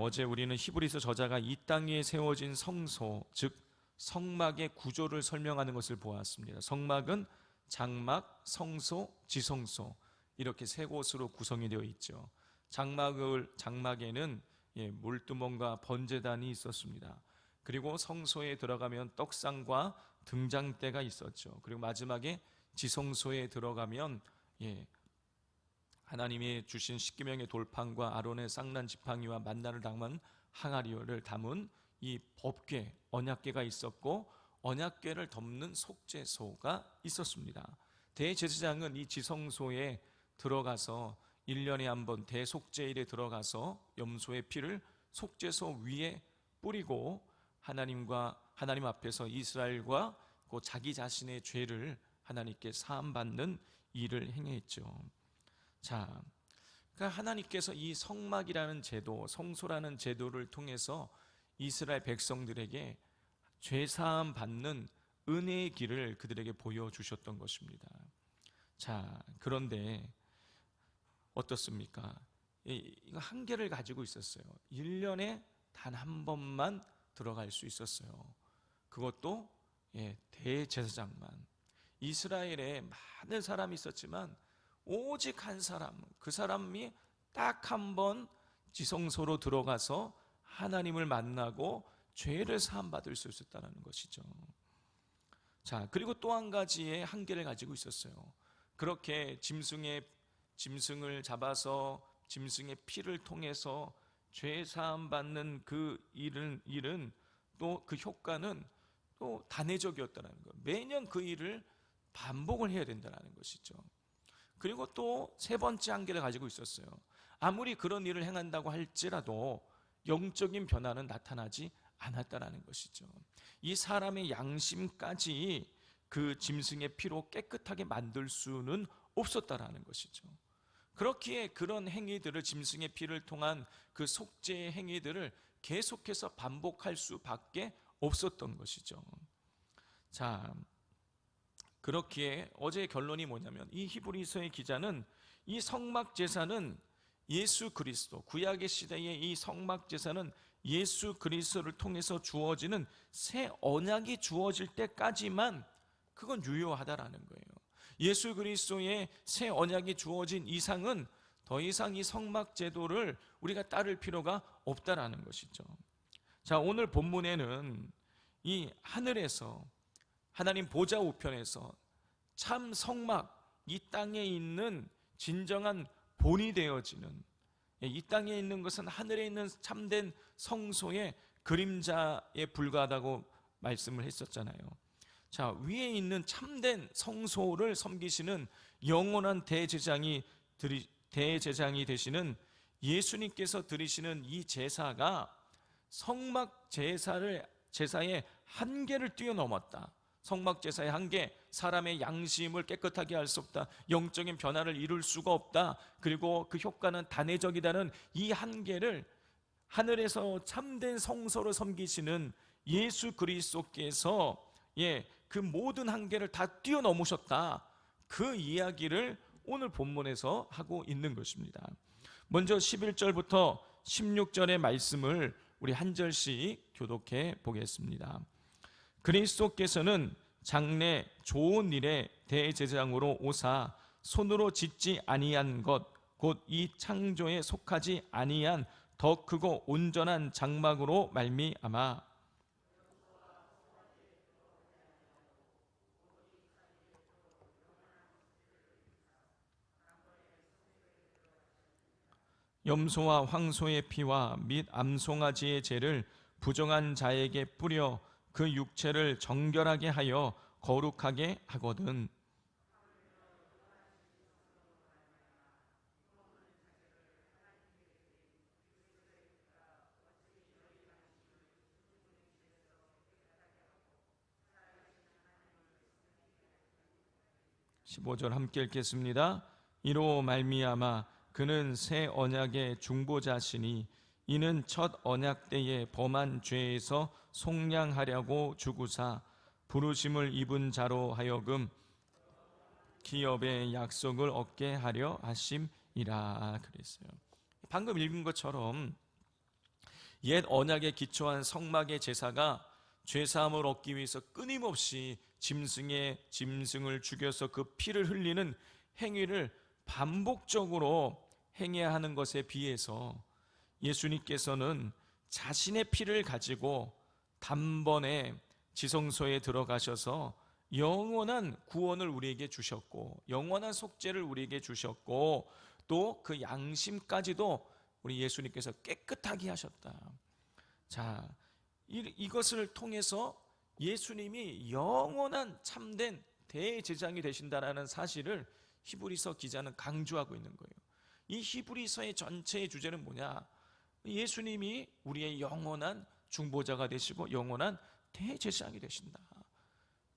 어제 우리는 히브리서 저자가 이 땅 위에 세워진 성소, 즉 성막의 구조를 설명하는 것을 보았습니다. 성막은 장막, 성소, 지성소 이렇게 세 곳으로 구성이 되어 있죠. 장막에는 물두멍과 번제단이 있었습니다. 그리고 성소에 들어가면 떡상과 등잔대가 있었죠. 그리고 마지막에 지성소에 들어가면 하나님이 주신 십계명의 돌판과 아론의 쌍난 지팡이와 만나를 담은 항아리를 담은 이 법궤, 언약궤가 있었고 언약궤를 덮는 속죄소가 있었습니다. 대제사장은 이 지성소에 들어가서 1년에 한 번 대속죄일에 들어가서 염소의 피를 속죄소 위에 뿌리고 하나님 앞에서 이스라엘과 그 자기 자신의 죄를 하나님께 사함받는 일을 행했죠. 자, 그러니까 하나님께서 이 성막이라는 제도, 성소라는 제도를 통해서 이스라엘 백성들에게 죄사함 받는 은혜의 길을 그들에게 보여주셨던 것입니다. 자, 그런데 어떻습니까? 이거 한계를 가지고 있었어요. 1년에 단 한 번만 들어갈 수 있었어요. 그것도 대제사장만. 이스라엘에 많은 사람이 있었지만 오직 한 사람, 그 사람이 딱 한 번 지성소로 들어가서 하나님을 만나고 죄를 사함받을 수 있었다는 것이죠. 자, 그리고 또 한 가지의 한계를 가지고 있었어요. 그렇게 짐승을 잡아서 짐승의 피를 통해서 죄 사함 받는 그 일은 또 그 효과는 또 단회적이었다는 거예요. 매년 그 일을 반복을 해야 된다는 것이죠. 그리고 또 세 번째 한계를 가지고 있었어요. 아무리 그런 일을 행한다고 할지라도 영적인 변화는 나타나지 않았다는 것이죠. 이 사람의 양심까지 그 짐승의 피로 깨끗하게 만들 수는 없었다라는 것이죠. 그렇기에 그런 행위들을, 짐승의 피를 통한 그 속죄의 행위들을 계속해서 반복할 수밖에 없었던 것이죠. 자, 그렇기에 어제의 결론이 뭐냐면 이 히브리서의 기자는 이 성막 제사는 예수 그리스도, 구약의 시대의 이 성막 제사는 예수 그리스도를 통해서 주어지는 새 언약이 주어질 때까지만 그건 유효하다라는 거예요. 예수 그리스도의 새 언약이 주어진 이상은 더 이상 이 성막 제도를 우리가 따를 필요가 없다라는 것이죠. 자, 오늘 본문에는 이 하늘에서 하나님 보좌 우편에서 참 성막, 이 땅에 있는 진정한 본이 되어지는, 이 땅에 있는 것은 하늘에 있는 참된 성소의 그림자에 불과하다고 말씀을 했었잖아요. 자, 위에 있는 참된 성소를 섬기시는 영원한 대제사장이 되시는 예수님께서 드리시는 이 제사가 성막 제사의 한계를 뛰어넘었다. 성막 제사의 한계, 사람의 양심을 깨끗하게 할 수 없다, 영적인 변화를 이룰 수가 없다, 그리고 그 효과는 단회적이다는 이 한계를 하늘에서 참된 성소를 섬기시는 예수 그리스도께서 그 모든 한계를 다 뛰어넘으셨다, 그 이야기를 오늘 본문에서 하고 있는 것입니다. 먼저 11절부터 16절의 말씀을 우리 한 절씩 교독해 보겠습니다. 그리스도께서는 장래 좋은 일에 대제사장으로 오사 손으로 짓지 아니한 것 곧 이 창조에 속하지 아니한 더 크고 온전한 장막으로 말미암아 염소와 황소의 피와 및 암송아지의 죄를 부정한 자에게 뿌려 그 육체를 정결하게 하여 거룩하게 하거든. (15절) 함께 읽겠습니다. 이로 말미암아 그는 새 언약의 중보자시니 이는 첫 언약 때에 범한 죄에서 속량하려고 주구사 부르심을 입은 자로 하여금 기업의 약속을 얻게 하려 하심이라 그랬어요. 방금 읽은 것처럼 옛 언약에 기초한 성막의 제사가 죄사함을 얻기 위해서 끊임없이 짐승을 죽여서 그 피를 흘리는 행위를 반복적으로 행해야 하는 것에 비해서 예수님께서는 자신의 피를 가지고 단번에 지성소에 들어가셔서 영원한 구원을 우리에게 주셨고, 영원한 속죄를 우리에게 주셨고, 또 그 양심까지도 우리 예수님께서 깨끗하게 하셨다. 자, 이것을 통해서 예수님이 영원한 참된 대제사장이 되신다라는 사실을 히브리서 기자는 강조하고 있는 거예요. 이 히브리서의 전체의 주제는 뭐냐? 예수님이 우리의 영원한 중보자가 되시고 영원한 대제사장이 되신다.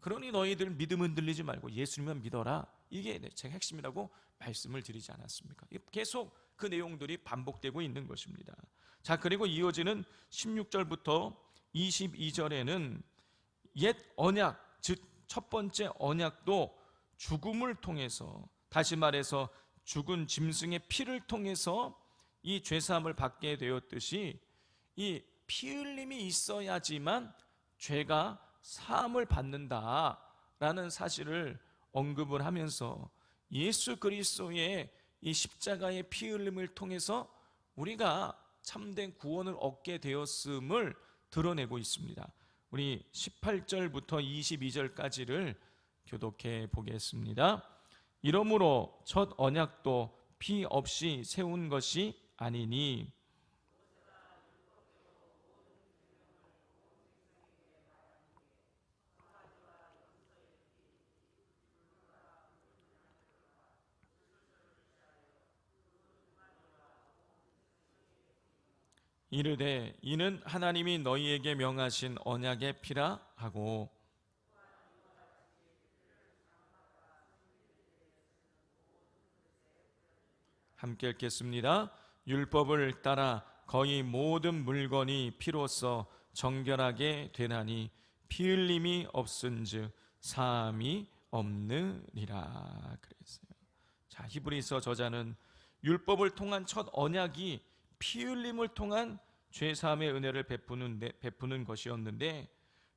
그러니 너희들 믿음 흔들리지 말고 예수님만 믿어라. 이게 제 핵심이라고 말씀을 드리지 않았습니까? 계속 그 내용들이 반복되고 있는 것입니다. 자, 그리고 이어지는 16절부터 22절에는 옛 언약, 즉 첫 번째 언약도 죽음을 통해서, 다시 말해서 죽은 짐승의 피를 통해서 이 죄사함을 받게 되었듯이 이 피 흘림이 있어야지만 죄가 사함을 받는다라는 사실을 언급을 하면서 예수 그리스도의 이 십자가의 피 흘림을 통해서 우리가 참된 구원을 얻게 되었음을 드러내고 있습니다. 우리 18절부터 22절까지를 교독해 보겠습니다. 이러므로 첫 언약도 피 없이 세운 것이 아니니 이르되 이는 하나님이 너희에게 명하신 언약의 피라 하고, 함께 읽겠습니다. 율법을 따라 거의 모든 물건이 피로써 정결하게 되나니 피 흘림이 없은즉 사함이 없느니라 그랬어요. 자, 히브리서 저자는 율법을 통한 첫 언약이 피 흘림을 통한 죄사함의 은혜를 베푸는 것이었는데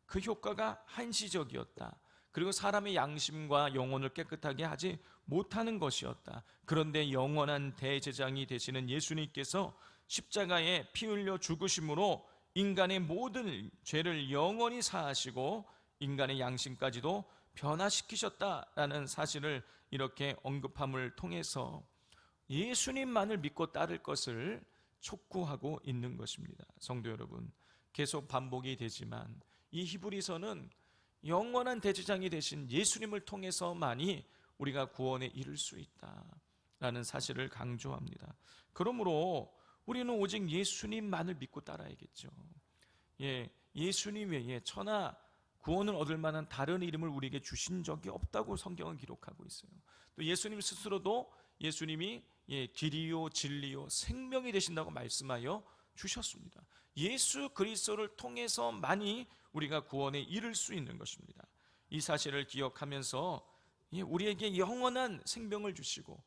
그 효과가 한시적이었다. 그리고 사람의 양심과 영혼을 깨끗하게 하지 못하는 것이었다. 그런데 영원한 대제사장이 되시는 예수님께서 십자가에 피 흘려 죽으심으로 인간의 모든 죄를 영원히 사하시고 인간의 양심까지도 변화시키셨다라는 사실을 이렇게 언급함을 통해서 예수님만을 믿고 따를 것을 촉구하고 있는 것입니다. 성도 여러분, 계속 반복이 되지만 이 히브리서는 영원한 대제사장이 되신 예수님을 통해서만이 우리가 구원에 이를 수 있다라는 사실을 강조합니다. 그러므로 우리는 오직 예수님만을 믿고 따라야겠죠. 예수님 외에 천하 구원을 얻을 만한 다른 이름을 우리에게 주신 적이 없다고 성경은 기록하고 있어요. 또 예수님 스스로도 예수님이 길이요 진리요 생명이 되신다고 말씀하여 주셨습니다. 예수 그리스도를 통해서만이 우리가 구원에 이를 수 있는 것입니다. 이 사실을 기억하면서 우리에게 영원한 생명을 주시고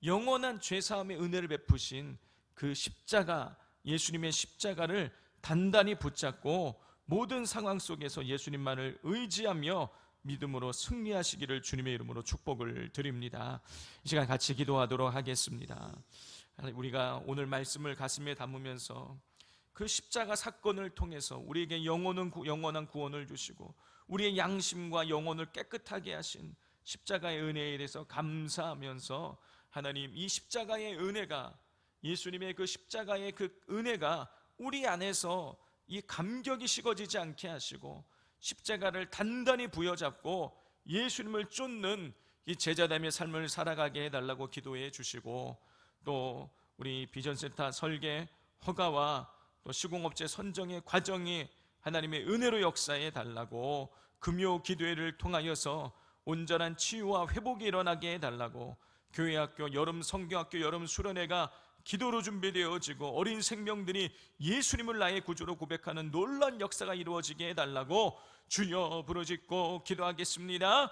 영원한 죄사함의 은혜를 베푸신 그 십자가, 예수님의 십자가를 단단히 붙잡고 모든 상황 속에서 예수님만을 의지하며 믿음으로 승리하시기를 주님의 이름으로 축복을 드립니다. 이 시간 같이 기도하도록 하겠습니다. 우리가 오늘 말씀을 가슴에 담으면서 그 십자가 사건을 통해서 우리에게 영원한 구원을 주시고 우리의 양심과 영혼을 깨끗하게 하신 십자가의 은혜에 대해서 감사하면서 하나님, 이 십자가의 은혜가, 예수님의 그 십자가의 그 은혜가 우리 안에서 이 감격이 식어지지 않게 하시고 십자가를 단단히 부여잡고 예수님을 쫓는 이 제자됨의 삶을 살아가게 해달라고 기도해 주시고, 또 우리 비전센터 설계 허가와 또 시공업체 선정의 과정이 하나님의 은혜로 역사해 달라고, 금요 기도회를 통하여서 온전한 치유와 회복이 일어나게 해달라고, 교회학교, 여름 성경학교, 여름 수련회가 기도로 준비되어지고 어린 생명들이 예수님을 나의 구주로 고백하는 놀라운 역사가 이루어지게 해달라고 주여 부르짖고 기도하겠습니다.